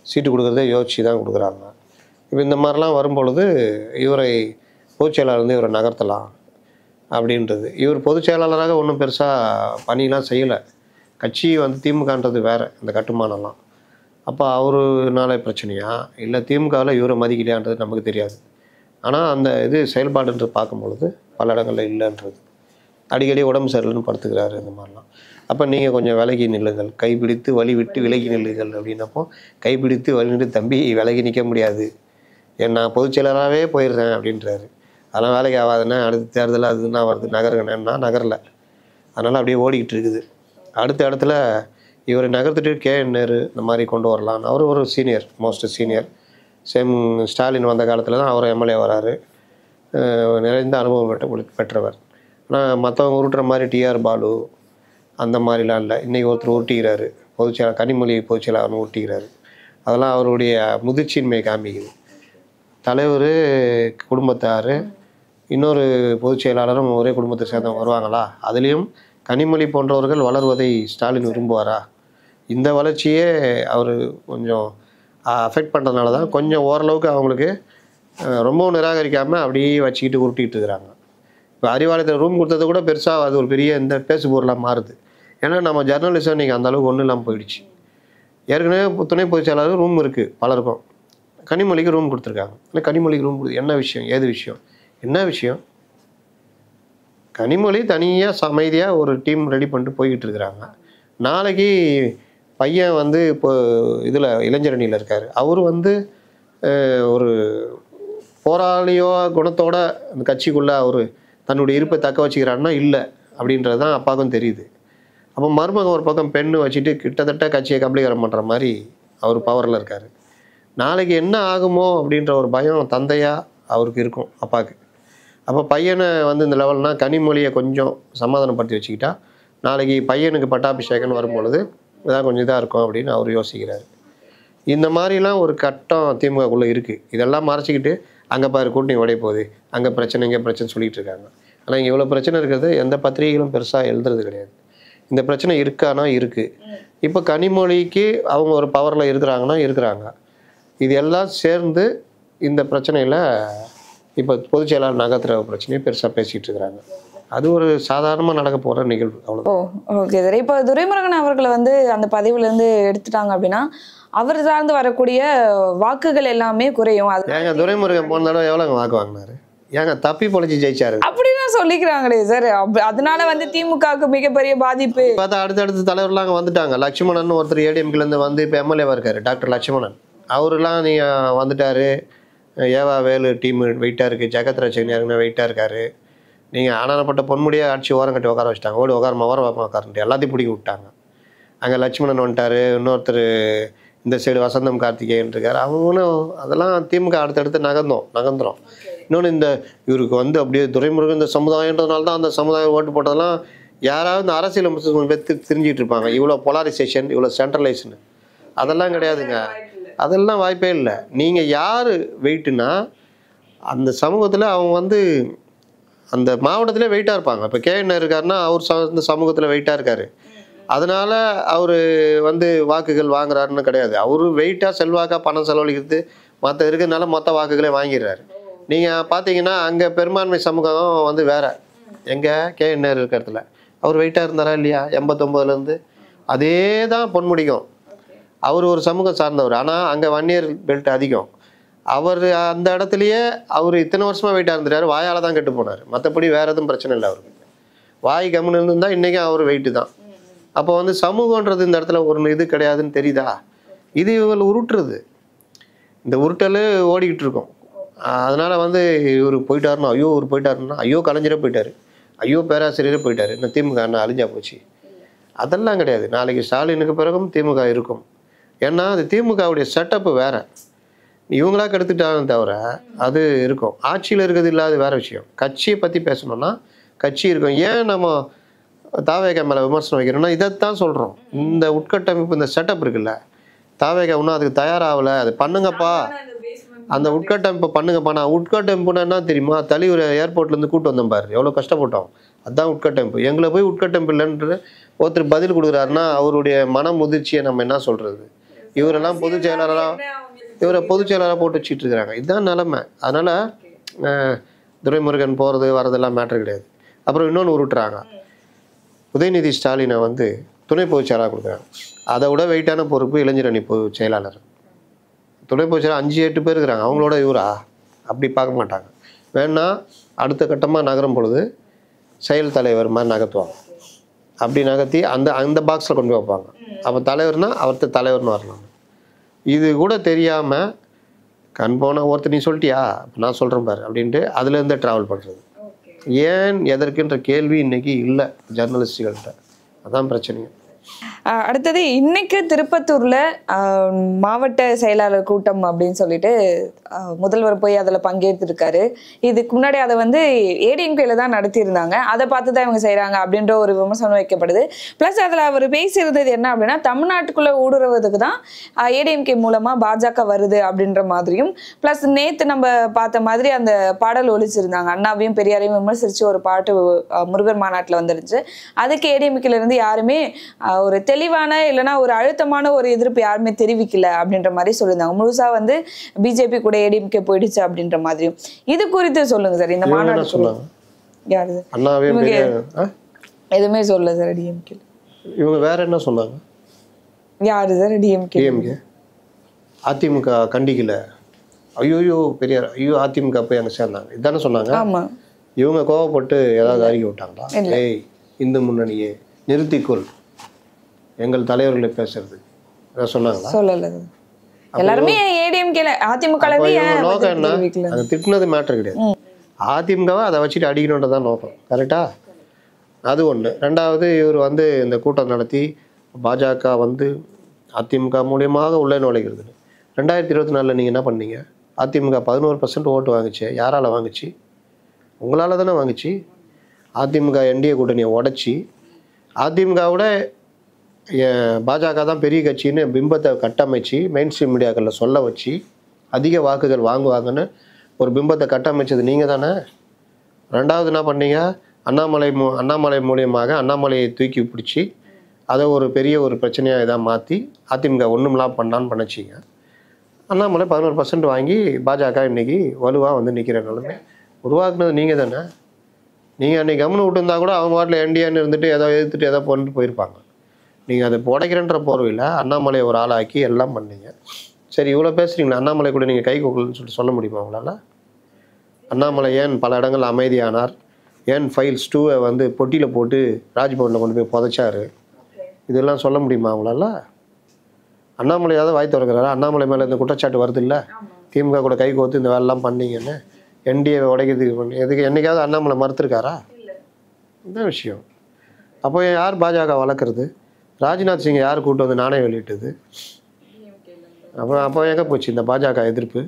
சீட்டு கொடுக்குறதே யோசிச்சு தான் கொடுக்குறாங்க. இப்போ இந்த மாதிரிலாம் வரும்பொழுது இவரை பொதுச் செயலாளர் இவரை நகர்த்தலாம் அப்படின்றது. இவர் பொதுச் செயலாளராக ஒன்றும் பெருசாக பணியெலாம் செய்யலை. கட்சி திமுகன்றது வேறு, இந்த கட்டுமானம்லாம். அப்போ அவருனால பிரச்சனையா இல்லை திமுகவில் இவரை மதிக்கலையான்றது நமக்கு தெரியாது. ஆனால் அந்த இது செயல்பாடுன்றது பார்க்கும்பொழுது பல இடங்களில் இல்லைன்றது. அடிக்கடி உடம்பு சரியில்லைன்னு படுத்துக்கிறாரு இந்த மாதிரிலாம். அப்போ நீங்கள் கொஞ்சம் விலகி நில்லுங்கள், கைப்பிடித்து வழி விட்டு விலகி நில்லுங்கள் அப்படின்னப்போ, கைப்பிடித்து வழி நின்று தம்பி விலகி நிற்க முடியாது, நான் பொதுச் செயலராகவே போயிடுறேன் அப்படின்றாரு. அதெல்லாம் வேலைக்கு ஆகாதுன்னா அடுத்த தேர்தல் அதுன்னா வருது, நகருங்கன்னா நகரில். அதனால் அப்படியே ஓடிக்கிட்டு இருக்குது. அடுத்த இடத்துல இவர் நகர்த்துட்டு KN நேரு இந்த மாதிரி கொண்டு வரலாம். அவர் ஒரு senior, most senior. Same Stalin வந்த காலத்தில் தான் அவர் எம்எல்ஏ வராரு. நிறைந்த அனுபவம் பெற்றவர். ஆனால் மற்றவங்க உருட்டுற மாதிரி டிஆர் பாலு அந்த மாதிரிலாம் இல்லை. இன்றைக்கி ஒருத்தர் உருட்டிக்கிறாரு, பொதுச்செயலாளர் கனிமொழி பொதுச்செயலாளர்னு உருட்டிக்கிறாரு. அதெல்லாம் அவருடைய முதிர்ச்சியின்மை காமிக்குது. தலைவர் குடும்பத்தார், இன்னொரு பொதுச் செயலாளரும் ஒரே குடும்பத்தை சேர்ந்தவங்க வருவாங்களா? அதுலேயும் கனிமொழி போன்றவர்கள் வளர்வதை ஸ்டாலின் விரும்புவாரா? இந்த வளர்ச்சியே அவர் கொஞ்சம் அஃபெக்ட் பண்ணுறதுனால தான் கொஞ்சம் ஓரளவுக்கு அவங்களுக்கு ரொம்பவும் நிராகரிக்காமல் அப்படியே வச்சுக்கிட்டு உருட்டிகிட்டு இருக்கிறாங்க. இப்போ அறிவாலயத்தில் ரூம் கொடுத்தது கூட பெருசாக அது ஒரு பெரிய இந்த பேசு பொருளாக மாறுது. ஏன்னா நம்ம ஜர்னலிஸ்டம் இன்றைக்கி அந்தளவுக்கு ஒன்றும் இல்லாமல் போயிடுச்சு. ஏற்கனவே துணை பொதுச் செயலாளர் ரூம் இருக்குது பலருக்கும், கனிமொழிக்கு ரூம் கொடுத்துருக்காங்க. இல்லை கனிமொழிக்கு ரூம் என்ன விஷயம், ஏது விஷயம், என்ன விஷயம்? கனிமொழி தனியாக அமைதியாக ஒரு டீம் ரெடி பண்ணிட்டு போய்கிட்டு இருக்கிறாங்க. நாளைக்கு பையன் இப்போ இதில் இளைஞரணியில் இருக்கார். அவர் ஒரு போராளியோ குணத்தோட அந்த கட்சிக்குள்ளே அவர் தன்னுடைய இருப்பை தக்க வச்சுக்கிறாருன்னா இல்லை அப்படின்றது தான் அப்பாவுக்கும் தெரியுது. அப்போ மருமகன் ஒரு பக்கம் பெண்ணு வச்சுட்டு கிட்டத்தட்ட கட்சியை கபலீகரம் பண்ணுற மாதிரி அவர் பவரில் இருக்கார். நாளைக்கு என்ன ஆகுமோ அப்படின்ற ஒரு பயம் தந்தையாக அவருக்கு இருக்கும் அப்பாவுக்கு. அப்போ பையனை இந்த லெவல்னால் கனிமொழியை கொஞ்சம் சமாதானப்படுத்தி வச்சுக்கிட்டா நாளைக்கு பையனுக்கு பட்டாபிஷேகம்னு வரும்பொழுது இதான் கொஞ்சம் இதாக இருக்கும் அப்படின்னு அவர் யோசிக்கிறார். இந்த மாதிரிலாம் ஒரு கட்டம் திமுகக்குள்ளே இருக்குது. இதெல்லாம் மறைச்சிக்கிட்டு அங்கே பாரு கூட்டணி உடைய போகுது, அங்கே பிரச்சனை இங்கே பிரச்சனை சொல்லிகிட்டு இருக்காங்க. ஆனால் இங்கே இவ்வளோ பிரச்சனை இருக்கிறது எந்த பத்திரிகைகளும் பெருசாக எழுதுறது கிடையாது. இந்த பிரச்சனை இருக்கானா இருக்குது. இப்போ கனிமொழிக்கு அவங்க ஒரு பவரில் இருக்கிறாங்கன்னா இருக்கிறாங்க. இது எல்லாம் சேர்ந்து இந்த பிரச்சனையில் இப்போ பொதுச் செயலாளர் நகர்த்துற பிரச்சனையை பெருசாக பேசிகிட்டு இருக்கிறாங்க. அது ஒரு சாதாரணமாக நடக்க போகிற நிகழ்வு, அவ்வளோ. Okay sir. இப்போ துரைமுருகன் அவர்களை அந்த பதவியிலேருந்து எடுத்துட்டாங்க அப்படின்னா அவர் சார்ந்து வரக்கூடிய வாக்குகள் எல்லாமே குறையும். அது ஏங்க துரைமுருகன் போன தடவை எவ்வளோங்க வாக்கு வாங்கினாரு? ஏங்க தப்பி பொழைச்சி ஜெயிச்சாரு அப்படின்னு சொல்லிக்கிறாங்களே சார். அதனால திமுகவுக்கு மிகப்பெரிய பாதிப்பு. பார்த்தா அடுத்தடுத்து தலைவர்லாம் வந்துட்டாங்க. லட்சுமணன் ஒருத்தர் ADMK-லேருந்து இப்போ எம்எல்ஏவாக இருக்காரு, டாக்டர் லட்சுமணன். அவருலாம் நீங்கள் வந்துட்டார். ஏவா வேலு டீம் வெயிட்டாக இருக்குது, ஜெகத் ரட்சகன் வெயிட்டாக இருக்கார். நீங்கள் ஆனானப்பட்ட பொன்முடியை ஆட்சி ஓரம் கட்டி உட்கார வச்சுட்டாங்க. ஓடி உட்காரமா உட்காரன்ட்டு எல்லாத்தையும் பிடிக்க விட்டாங்க. அங்கே லட்சுமணன் வந்துட்டார். இன்னொருத்தர் இந்த சைடு வசந்தம் கார்த்திகேயன் இருக்கார். அவங்களும் அதெல்லாம் திமுக அடுத்தடுத்து நகர்ந்துடும். இன்னொன்று இவருக்கு அப்படியே துரைமுருகன் இந்த சமுதாயன்றதுனால தான் அந்த சமுதாயம் ஓட்டு போட்டதெல்லாம் யாராவது இந்த அரசியல் கொஞ்சம் பேர் தெரிஞ்சிட்டு இருப்பாங்க. இவ்வளோ பொலாரைசேஷன், இவ்வளோ சென்ட்ரலைஸ்னு அதெல்லாம் கிடையாதுங்க. அதெல்லாம் வாய்ப்பே இல்லை. நீங்கள் யார் வெயிட்டுனா அந்த சமூகத்தில் அவங்க அந்த மாவட்டத்திலே வெயிட்டாக இருப்பாங்க. இப்போ KN இருக்காருன்னா அவர் இந்த சமூகத்தில் வெயிட்டாக இருக்கார். அதனால் அவர் வாக்குகள் வாங்குறாருன்னு கிடையாது. அவர் வெயிட்டாக செல்வாக்காக பணம் செலவழிக்கிறது மற்ற இருக்கிறதுனால மொத்த வாக்குகளே வாங்கிடுறாரு. நீங்கள் பார்த்தீங்கன்னா அங்கே பெரும்பான்மை சமூகம் வேறு. எங்கே KN இருக்கிறதுல அவர் வெயிட்டாக இருந்தாரா இல்லையா? 89லேருந்து அதே தான் பொன்முடிக்கும். அவர் ஒரு சமூகம் சார்ந்தவர். ஆனால் அங்கே வன்னியர் பெல்ட் அதிகம். அவர் அந்த இடத்துலையே அவர் இத்தனை வருஷமாக வெயிட்டாக இருந்துட்டார். வாயால் தான் கெட்டு போனார். மற்றபடி வேறு எதுவும் பிரச்சனை இல்லை அவருக்கு. வாய் கம்முன்னு இருந்திருந்தால் இன்றைக்கும் அவர் வெயிட்டு தான். அப்போ சமூகன்றது இந்த இடத்துல ஒரு இது கிடையாதுன்னு தெரியுதா? இது இவங்க உருட்டுறது. இந்த உருட்டல் ஓடிக்கிட்டு இருக்கும். அதனால் வந்து இவர் போயிட்டாருன்னா ஐயோ இவர் போயிட்டாருன்னா ஐயோ கலைஞரே போயிட்டார், ஐயோ பேராசிரியரே போயிட்டார், இன்னும் திமுக என்ன அழிஞ்சா போச்சு. அதெல்லாம் கிடையாது. நாளைக்கு ஸ்டாலினுக்கு பிறகும் திமுக இருக்கும். ஏன்னா அது திமுகவுடைய செட்டப்பு வேறு. இவங்களா கெடுத்துட்டாலும் தவிர அது இருக்கும். ஆட்சியில் இருக்கிறது இல்லாத வேறு விஷயம். கட்சியை பற்றி பேசணும்னா கட்சி இருக்கும். ஏன் நம்ம தாவேகா மேலே விமர்சனம் வைக்கிறோம்னா இதைத்தான் சொல்கிறோம். இந்த உட்கட்டமைப்பு, இந்த செட்டப் இருக்குல்ல, தாவேகா இன்னும் அதுக்கு தயாராகலை, அது பண்ணுங்கப்பா, அந்த உட்கட்டமைப்பை பண்ணுங்கப்பா. நான் உட்கட்டமைப்புனா என்ன தெரியுமா, தலைவர் ஏர்போர்ட்லேருந்து கூட்டு வந்தோம் பாரு, எவ்வளோ கஷ்டப்பட்டோம். அதுதான் உட்கட்டமைப்பு. எங்களை போய் உட்கட்டமைப்பு இல்லைன்ற ஒருத்தர் பதில் கொடுக்குறாருன்னா அவருடைய மன முதிர்ச்சியை நம்ம என்ன சொல்கிறது. இவரெல்லாம் பொதுச் செயலாளராக, இவரை பொதுச் செயலாளராக போட்டு வச்சுட்டு இருக்கிறாங்க. இதுதான் நிலமை. அதனால் துரைமுருகன் போகிறது வரதெல்லாம் மேட்ரு கிடையாது. அப்புறம் இன்னொன்று உருட்டுறாங்க, உதயநிதி ஸ்டாலினை வந்து துணை பொதுச் செயலாளர் கொடுக்குறாங்க. அதை விட வெயிட்டான பொறுப்பு இளைஞரணி பொதுச் செயலாளர். துணை பொதுச் செயலாளர் 5-8 பேர் இருக்கிறாங்க. அவங்களோட இவரா அப்படி பார்க்க மாட்டாங்க. வேணா அடுத்த கட்டமாக நகரும் பொழுது செயல் தலைவர் மாதிரி நகர்த்துவாங்க. அப்படி நகர்த்தி அந்த அந்த பாக்ஸில் கொண்டு வைப்பாங்க. அப்போ தலைவர்னா அவர்கிட்ட தலைவர்னு வரலாம். இது கூட தெரியாமல் கண் போன ஒருத்தர் நீ சொல்லிட்டியா நான் சொல்கிறேன் பாரு அப்படின்ட்டு அதுலேருந்து ட்ராவல் பண்ணுறது. ஏன் எதற்குன்ற கேள்வி இன்னைக்கு இல்லை ஜர்னலிஸ்டுகள்கிட்ட. அதான் பிரச்சனையும். அடுத்தது இன்னைக்கு திருப்பத்தூர்ல மாவட்ட செயலாளர் கூட்டம் அப்படின்னு சொல்லிட்டு முதல்வர் போய் அதில் பங்கேற்றிருக்காரு. இதுக்கு முன்னாடி அதை வந்து ஏடிஎம்கேல தான் நடத்தியிருந்தாங்க. அதை பார்த்து தான் இவங்க செய்கிறாங்க அப்படின்ற ஒரு விமர்சனம் வைக்கப்படுது. ப்ளஸ் அதில் அவர் பேசியிருந்தது என்ன அப்படின்னா, தமிழ்நாட்டுக்குள்ளே ஊடுருவதுக்கு தான் ஏடிஎம்கே மூலமாக பாஜக வருது அப்படின்ற மாதிரியும், ப்ளஸ் நேற்று நம்ம பார்த்த மாதிரி அந்த பாடல் ஒழிச்சிருந்தாங்க. அண்ணாவையும் பெரியாரையும் விமர்சித்து ஒரு பாட்டு முருகர் மாநாட்டில் வந்துருந்துச்சு. அதுக்கு ஏடிஎம்கேல இருந்து யாருமே ஒரு தெளிவான இல்லைன்னா ஒரு அழுத்தமான ஒரு எதிர்ப்பு யாருமே தெரிவிக்கல அப்படின்ற மாதிரி சொல்லியிருந்தாங்க. முழுசா வந்து பிஜேபி கூட ஏடிஎம்கே போயிடுச்சு அப்படின்ற மாதிரியும். இது குறித்து சொல்லுங்க சார். இந்த மாநாடு யாரு எதுவுமே சொல்லல சார் டிஎம்கே. இவங்க வேற என்ன சொன்னாங்க? யாரு சார் டிஎம்கே? அதிமுக கண்டிக்கல, ஐயோ பெரியார், ஐயோ அதிமுக போய் அங்கே சேர்ந்தாங்க, இதுதானே சொன்னாங்க. ஆமா. இவங்க கோவப்பட்டு ஏதாவது அறிக்கை விட்டாங்களா? ஏய் இந்து முன்னணியே நிறுத்திக்கொள், எங்கள் தலைவர்களை பேசுறது சொன்னாங்களா? சொல்லல. எல்லாருமே ஏடிஎம்கேல அதிமுக நோக்கம் என்ன? அது திட்டினது மேட்டர் கிடையாது. அதிமுகவை அதை வச்சுட்டு அடிக்கணுன்றதான் நோக்கம். கரெக்டா? அது ஒன்று. ரெண்டாவது இவர் வந்து இந்த கூட்டம் நடத்தி பாஜக வந்து அதிமுக மூலியமாக உள்ளே நுழைகிறது. 2024 நீங்கள் என்ன பண்ணீங்க? அதிமுக 11% ஓட்டு வாங்குச்சு. யாரால் வாங்குச்சு? உங்களால் தானே வாங்குச்சு. அதிமுக என்டிஏ கூட்டணியை உடச்சி அதிமுகவோட பாஜக தான் பெரிய கட்சின்னு பிம்பத்தை கட்டமைச்சு மெயின் ஸ்ட்ரீம் மீடியாக்களில் சொல்ல வச்சு அதிக வாக்குகள் வாங்குவாங்கன்னு ஒரு பிம்பத்தை கட்டமைச்சது நீங்கள் தானே. ரெண்டாவது என்ன பண்ணீங்க? அண்ணாமலை மூலியமாக அண்ணாமலையை தூக்கி பிடிச்சி அதை ஒரு பெரிய ஒரு பிரச்சனையாக இதாக மாற்றி அதிமுக ஒன்றும்லாம் பண்ணான்னு பண்ணிச்சிங்க. அண்ணாமலை 11% வாங்கி பாஜக இன்றைக்கி வலுவாக வந்து நிற்கிற நிலைமை உருவாக்குனது நீங்கள் தானே. நீங்கள் அன்றைக்கி கவனம் விட்டுருந்தா கூட அவங்க வாட்டில் என்டிஏன்னு இருந்துட்டு ஏதோ எதிர்த்துட்டு ஏதோ பண்ணிட்டு போயிருப்பாங்க. நீங்கள் அதை உடைக்கிறன்ற போர்வையில் அண்ணாமலையை ஒரு ஆளாக்கி எல்லாம் பண்ணீங்க. சரி இவ்வளோ பேசுகிறீங்களா, அண்ணாமலை கூட நீங்கள் கை கோக்கலன்னு சொல்லிட்டு சொல்ல முடியுமா உங்களால்? அண்ணாமலை ஏன் பல இடங்கள் அமைதியானார்? ஏன் ஃபைல்ஸ் 2 வந்து பொட்டியில் போட்டு ராஜ்பவனில் கொண்டு போய் புதைச்சாரு? இதெல்லாம் சொல்ல முடியுமா உங்களால்? அண்ணாமலையாவது வாய் திறக்கிறாரா? அண்ணாமலை மேலே இந்த குற்றச்சாட்டு வருது இல்லை, திமுக கூட கை கோத்து இந்த வேலைலாம் பண்ணீங்கன்னு என்டிஏ உடைக்கிறதுக்கு பண்ணி எதுக்கு என்னைக்காவது அண்ணாமலை மறுத்துருக்காரா? இதுதான் விஷயம். அப்போ யார் பாஜக வளர்க்குறது? ராஜ்நாத் சிங்கை யார் கூட்டு வந்து நானே வெளியிட்டது? அப்போ எங்கே போச்சு இந்த பாஜக எதிர்ப்பு?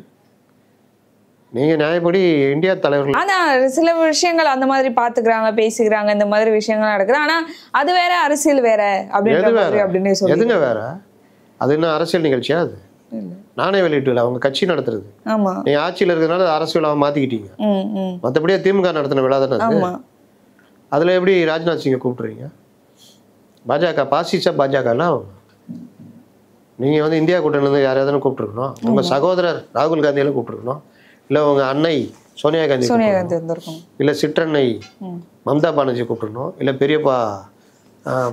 நீங்கள் நியாயப்படி இந்தியா தலைவர்கள். ஆனால் சில விஷயங்கள் அந்த மாதிரி பார்த்துக்கிறாங்க, பேசிக்கிறாங்க, இந்த மாதிரி விஷயங்கள் நடக்குது. ஆனால் அது வேற, அரசியல் வேற அப்படின்னு சொல்லி எதுங்க வேற? அது என்ன அரசியல் நிகழ்ச்சியா? அது நானே வெளியிட்டு அவங்க கட்சி நடத்துறது. நீங்க ஆட்சியில் இருக்கிறதுனால அரசியலாக மாத்திக்கிட்டீங்க. மற்றபடியே திமுக நடத்தின விழா தானே அது. அதுல எப்படி ராஜ்நாத் சிங்கை கூப்பிட்டுறீங்க? பாஜக பாசிச பாஜகலாம் நீங்க வந்து இந்தியா கூட்டணியிலேருந்து யாரையாவது கூப்பிட்டுருக்கணும். உங்க சகோதரர் ராகுல் காந்தியெல்லாம் கூப்பிட்டுருக்கணும். இல்லை உங்க அன்னை சோனியா காந்தி, இல்லை சிற்றன்னை மம்தா பானர்ஜி கூப்பிட்டுருக்கணும். இல்லை பெரியப்பா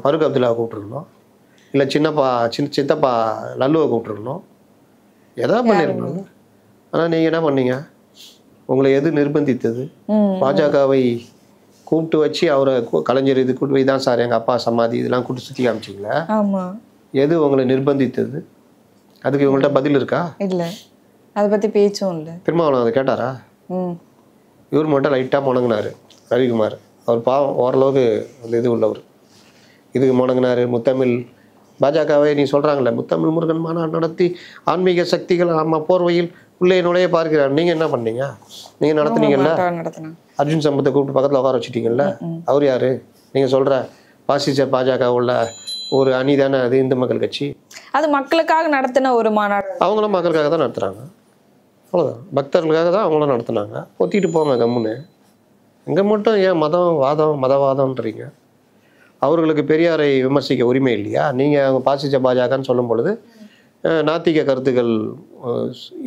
ஃபருக் அப்துல்லா கூப்பிட்டுருக்கணும். இல்லை சித்தப்பா லல்லுவை கூப்பிட்டுருக்கணும். எதா பண்ணிருக்கணும். ஆனால் நீங்கள் என்ன பண்ணீங்க? உங்களை எது நிர்பந்தித்தது? பாஜகவை கூப்பிட்டு வச்சு அவரை கலைஞர் இது கூட்டு இதான் சார் எங்கள் அப்பா சமாதி இதெல்லாம் கூட்டு சுற்றி காமிச்சிங்களா? எது உங்களை நிர்பந்தித்தது? அதுக்கு இவங்கள்ட்ட பதில் இருக்கா? இல்லை. அதை பத்தி பேச்சும் இல்லை. திருமாவளவன் அதை கேட்டாரா? இவர் மட்டும் லைட்டாக முணங்கினார் ரவிக்குமார். அவர் பாவம் ஓரளவுக்கு அந்த இது உள்ளவர். இதுக்கு முணங்கினார். முத்தமிழ் பாஜகவை நீ சொல்கிறாங்களே, முத்தமிழ் முருகன் மாநாடு நடத்தி ஆன்மீக சக்திகள் போர்வையில் உள்ளே நுழைய பார்க்கிறார். நீங்கள் என்ன பண்ணீங்க? நீங்கள் நடத்துனீங்கல்ல, அர்ஜுன் சம்பத்தை கூப்பிட்டு பக்கத்தில் உட்கார வச்சுட்டீங்கல்ல. அவர் யார்? நீங்கள் சொல்கிற பாசிச பாஜக உள்ள ஒரு அணி தானே அது இந்து மக்கள் கட்சி. அது மக்களுக்காக நடத்தின ஒரு மாநாடு. அவங்களும் மக்களுக்காக தான் நடத்துகிறாங்க, அவ்வளோதான். பக்தர்களுக்காக தான் அவங்களும் நடத்துனாங்க. ஒத்திட்டு போங்க கம்முன்னு. இங்கே மட்டும் ஏன் மதவாதம்ன்றீங்க? அவர்களுக்கு பெரியாரை விமர்சிக்க உரிமை இல்லையா? நீங்கள் அவங்க பாசிச பாஜகன்னு சொல்லும் பொழுது நாத்திக கருத்துக்கள்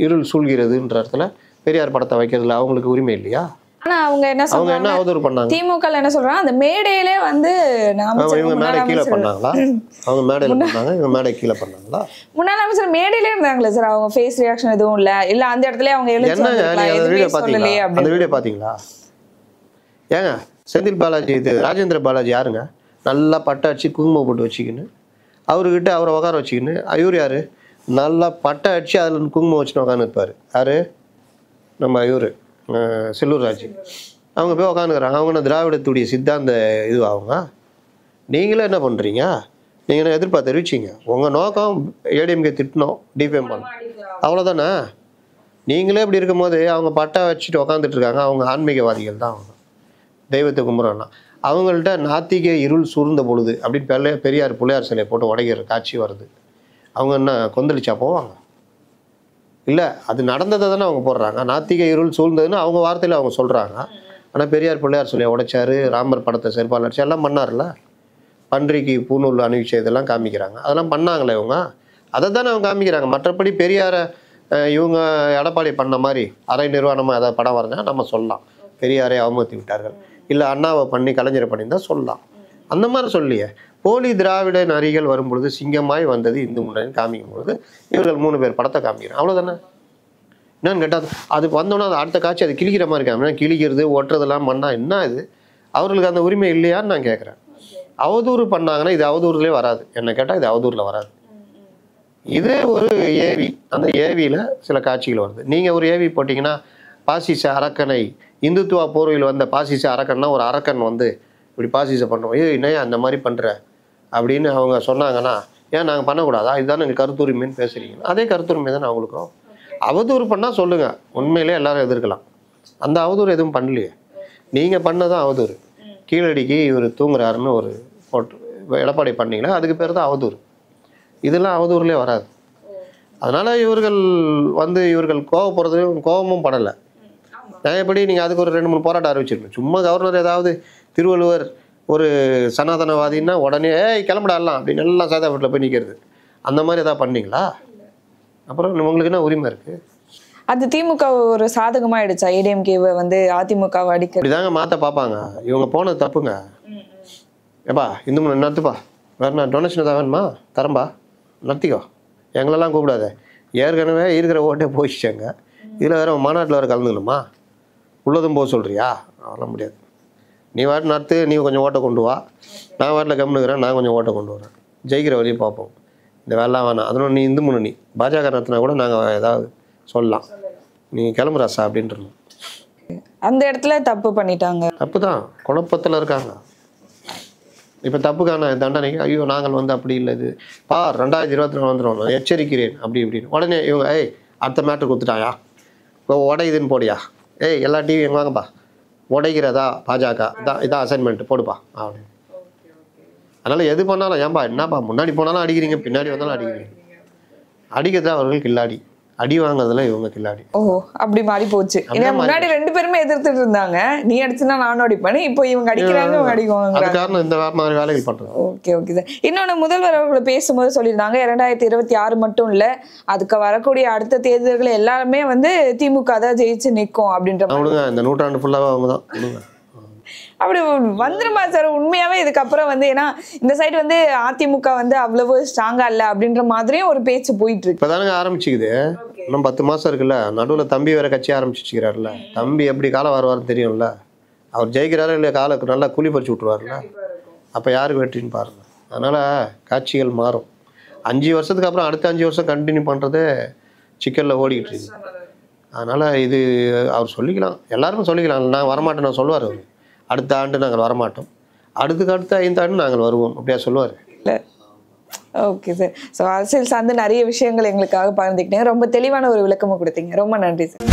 இருள் சூழ்கிறதுன்ற இடத்துல பெரியார் படத்தை வைக்கிறதுல அவங்களுக்கு உரிமை இல்லையா? ஆனா அவங்க என்ன அவதூறு பண்ணாங்க. திமுக என்ன சொல்றாங்க, அந்த மேடையிலே வந்து இவங்க மேடை கீழே பண்ணாங்களா? அவங்க மேடையில பண்ணாங்க, இவங்க மேடை கீழே பண்ணாங்களா? முன்னாள் அமைச்சர் மேடையிலே இருந்தாங்களே சார், அவங்க ஃபேஸ் ரியாக்ஷன் எதுவும் இல்ல அந்த இடத்துல அவங்க அந்த வீடியோ பாத்தீங்களா? ஏங்க செந்தில் பாலாஜி இது ராஜேந்திர பாலாஜி யாருங்க? நல்லா பட்டை அடிச்சு குங்குமம் போட்டு வச்சுக்கின்னு அவர்கிட்ட அவரை உட்கார வச்சுக்கின்னு இவர் யாரு? நல்லா பட்டை அடிச்சு அதில் குங்குமம் வச்சுன்னு உட்காந்து இருப்பார். யாரு? நம்ம இவர் செல்லூர் ராஜு. அவங்க போய் உட்காந்துக்கிறாங்க. அவங்க திராவிடத்துடைய சித்தாந்த இது அவங்க. நீங்களே என்ன பண்ணுறீங்க? நீங்கள் என்ன எதிர்பார்த்து தெரிவிச்சிங்க? உங்கள் நோக்கம் ஏடிஎம்கே திட்டணும், டிஃபேம் பண்ணணும், அவ்வளோதானே. நீங்களே இப்படி இருக்கும்போது அவங்க பட்டா வச்சுட்டு உட்காந்துட்டு இருக்காங்க. அவங்க ஆன்மீகவாதிகள் தான், அவங்க தெய்வத்தை கும்பிட்றாங்கன்னா. அவங்கள்ட்ட நாத்திக இருள் சூழ்ந்த பொழுது அப்படின்னு பெரியார் பிள்ளையார் சிலையை போட்டு உடைக்கிற காட்சி வருது. அவங்க என்ன கொந்தளிச்சா போவாங்க? இல்லை, அது நடந்ததை தானே அவங்க போடுறாங்க. நாத்திக இருள் சூழ்ந்ததுன்னு அவங்க வார்த்தையில் அவங்க சொல்கிறாங்க. ஆனால் பெரியார் பிள்ளையார் சிலையை உடைச்சாரு, ராமர் படத்தை செருப்பால் அடிச்சு எல்லாம் பண்ணார்ல. பன்றிக்கு பூநூல் அணிவிச்ச இதெல்லாம் காமிக்கிறாங்க. அதெல்லாம் பண்ணாங்களே இவங்க, அதை தானே அவங்க காமிக்கிறாங்க. மற்றபடி பெரியாரை இவங்க எடப்பாடி பண்ண மாதிரி அரை நிர்வாணமாக ஏதாவது படம் வரைஞ்சா நம்ம சொல்லலாம் பெரியாரை அவமதித்து விட்டார்கள், இல்லை அண்ணாவை பண்ணி கலைஞரை பண்ணியிருந்தால் சொல்லலாம். அந்த மாதிரி சொல்லியே போலி திராவிட நரிகள் வரும்பொழுது சிங்கமாய் வந்தது இந்து முன்னணி காமிக்கும் பொழுது இவர்கள் 3 பேர் படத்தை காமிக்கிறோம், அவ்வளோதானே. என்னன்னு கேட்டால் அது வந்தோன்னா அது அடுத்த காட்சி அது கிழிக்கிற மாதிரி காமினா கிழிக்கிறது ஒட்டுறதெல்லாம் பண்ணால் என்ன இது? அவர்களுக்கு அந்த உரிமை இல்லையான்னு நான் கேட்குறேன். அவதூறு பண்ணாங்கன்னா இது அவதூறுலேயே வராது. என்ன கேட்டால் இது அவதூறில் வராது. இது ஒரு ஏவி, அந்த ஏவியில் சில காட்சிகள் வருது. நீங்கள் ஒரு ஏவி போட்டிங்கன்னா பாசிச அரக்கனை இந்துத்துவா போர்வையில் வந்த பாசிச அரக்கன்னா ஒரு அரக்கன் வந்து இப்படி பாசிச பண்ணுறோம், இன்னும் அந்த மாதிரி பண்ணுற அப்படின்னு அவங்க சொன்னாங்கன்னா ஏன் நாங்கள் பண்ணக்கூடாதா? இதுதான் எங்கள் கருத்துரிமைன்னு பேசுகிறீங்க. அதே கருத்துரிமை தான் அவங்களுக்கும். அவதூறு பண்ணால் சொல்லுங்கள், உண்மையிலே எல்லாரும் எதிர்க்கலாம். அந்த அவதூறு எதுவும் பண்ணலையே, நீங்கள் பண்ணதான் அவதூறு. கீழடிக்கு இவர் தூங்குறாருன்னு ஒரு போட்டு எடப்பாடி பண்ணிங்கன்னா அதுக்கு பேர் தான் அவதூறு. இதெல்லாம் அவதூறுலேயே வராது. அதனால் இவர்கள் கோவப்படுறதும் கோபமும் படலை. நான் எப்படி நீங்கள் அதுக்கு ஒரு 2-3 போராட்டம் அறிவிச்சிருக்கணும். சும்மா கவர்னர் ஏதாவது திருவள்ளுவர் ஒரு சனாதனவாதின்னா உடனே கிளம்பிடாடலாம் அப்படின்னு எல்லாம் சாதா வீட்டில் போய் நிற்கிறது, அந்த மாதிரி ஏதாவது பண்ணீங்களா? அப்புறம் உங்களுக்கு என்ன உரிமை இருக்குது? அது திமுக ஒரு சாதகமாயிடுச்சா? ஏடிஎம்கேவை வந்து அதிமுகவை அடிக்க இப்படிதாங்க மாற்ற பார்ப்பாங்க. இவங்க போனது தப்புங்க. ஏப்பா இந்து முன்னணி நடத்துப்பா, வேறு நான் டொனேஷன் தான் வேணுமா தரம்பா, நடத்திக்கோ, எங்களெல்லாம் கூப்பிடாத. ஏற்கனவே இருக்கிற ஓட்டே போயிடுச்சாங்க, இதில் வேறு மாநாட்டில் வேறு கலந்துக்கணுமா? உள்ளதும் போக சொல்கிறியா? அதெல்லாம் முடியாது. நீ வாட்டு நடத்து, நீ கொஞ்சம் ஓட்டை கொண்டு வா, நான் வாட்டில் கம்முனுக்கிறேன், நான் கொஞ்சம் ஓட்டை கொண்டு வரேன், ஜெயிக்கிற வழியை பார்ப்போம். இந்த வேலைலாம் வேணாம். அதனால நீ இந்து முன்னணி பாஜக நடத்தினா கூட நாங்கள் ஏதாவது சொல்லலாம், நீ கிளம்புறாசா அப்படின்றோம். அந்த இடத்துல தப்பு பண்ணிட்டாங்க. தப்பு தான், குழப்பத்தில் இருக்காங்க. இப்போ தப்புக்கான தண்டனைக்கு ஐயோ நாங்கள் வந்து அப்படி இல்லை, இது பார் 2024 வந்துடும், நான் எச்சரிக்கிறேன் அப்படி இப்படின்னு உடனே இவங்க அடுத்த மேட்ரு கொடுத்துட்டாயா, இப்போ உடையுதுன்னு போடியா, எல்லா டிவியும் எங்கே வாங்கப்பா, உடைக்கிறதா பாஜக இதான் அசைன்மெண்ட் போடுப்பா அப்படின்னு. அதனால் எது பண்ணாலும் ஏன்பா என்னப்பா முன்னாடி போனாலும் அடிக்கிறீங்க, பின்னாடி வந்தாலும் அடிக்கிறீங்க. அடிக்கிறதா அவர்கள் கில்லாடி, அடி வாங்குறதுல இவங்க கில்லாடி. ஓ அப்படி மாறி போச்சு. முன்னாடி 2 பேருமே எதிர்த்துட்டு இருந்தாங்க, நீ அடிச்சுனா நானும் அடிப்பேன், இப்போ இவங்க அடிக்கிறாங்க இவங்க அடிக்குவாங்க. அது காரணம் இந்த மாதிரி வேலைகள் பண்றாங்க. Okay okay sir. இன்னொன்று முதல்வர் அவர்களை பேசும்போது சொல்லியிருந்தாங்க 2026 மட்டும் இல்லை, அதுக்கு வரக்கூடிய அடுத்த தேர்தல்கள் எல்லாருமே வந்து திமுக தான் ஜெயிச்சு நிற்கும் அப்படின்ற மாதிரி. இந்த நூற்றாண்டு ஃபுல்லாக அவங்க தான் அப்படி வந்துருமா சார் உண்மையாவே? இதுக்கப்புறம் வந்து ஏன்னா இந்த சைடு வந்து அதிமுக வந்து அவ்வளவு ஸ்ட்ராங்கா இல்லை அப்படின்ற மாதிரியும் ஒரு பேச்சு போயிட்டு இருக்கு. இப்பதானுங்க ஆரம்பிச்சுக்குது, இன்னும் 10 மாசம் இருக்குல்ல. நடுவில் தம்பி வேற கட்சி ஆரம்பிச்சுக்கிறாருல்ல. தம்பி எப்படி காலம் வருவார்னு தெரியும்ல. அவர் ஜெயிக்கிறாரு இல்லையா, காலுக்கு நல்லா கூலி பறிச்சு விட்டுருவாருல்ல. அப்போ யாருக்கு வெற்றின்னு பாருங்க. அதனால காட்சிகள் மாறும். 5 வருஷத்துக்கு அப்புறம் அடுத்த 5 வருஷம் கண்டினியூ பண்றதே சிக்கல்ல ஓடிக்கிட்டு இருக்கு. அதனால் இது அவர் சொல்லிக்கலாம், எல்லாருமே சொல்லிக்கலாம். நான் வரமாட்டேன் நான் சொல்லுவார் அவர். அடுத்த ஆண்டு நாங்கள் வரமாட்டோம், அடுத்த 5 ஆண்டு நாங்கள் வருவோம் அப்படியா சொல்லுவார். இல்லை, ஓகே சார். ஸோ அரசியல் சார்ந்து நிறைய விஷயங்கள் எங்களுக்காக பகிர்ந்துக்கிட்டீங்க. ரொம்ப தெளிவான ஒரு விளக்கமும் கொடுத்தீங்க. ரொம்ப நன்றி சார்.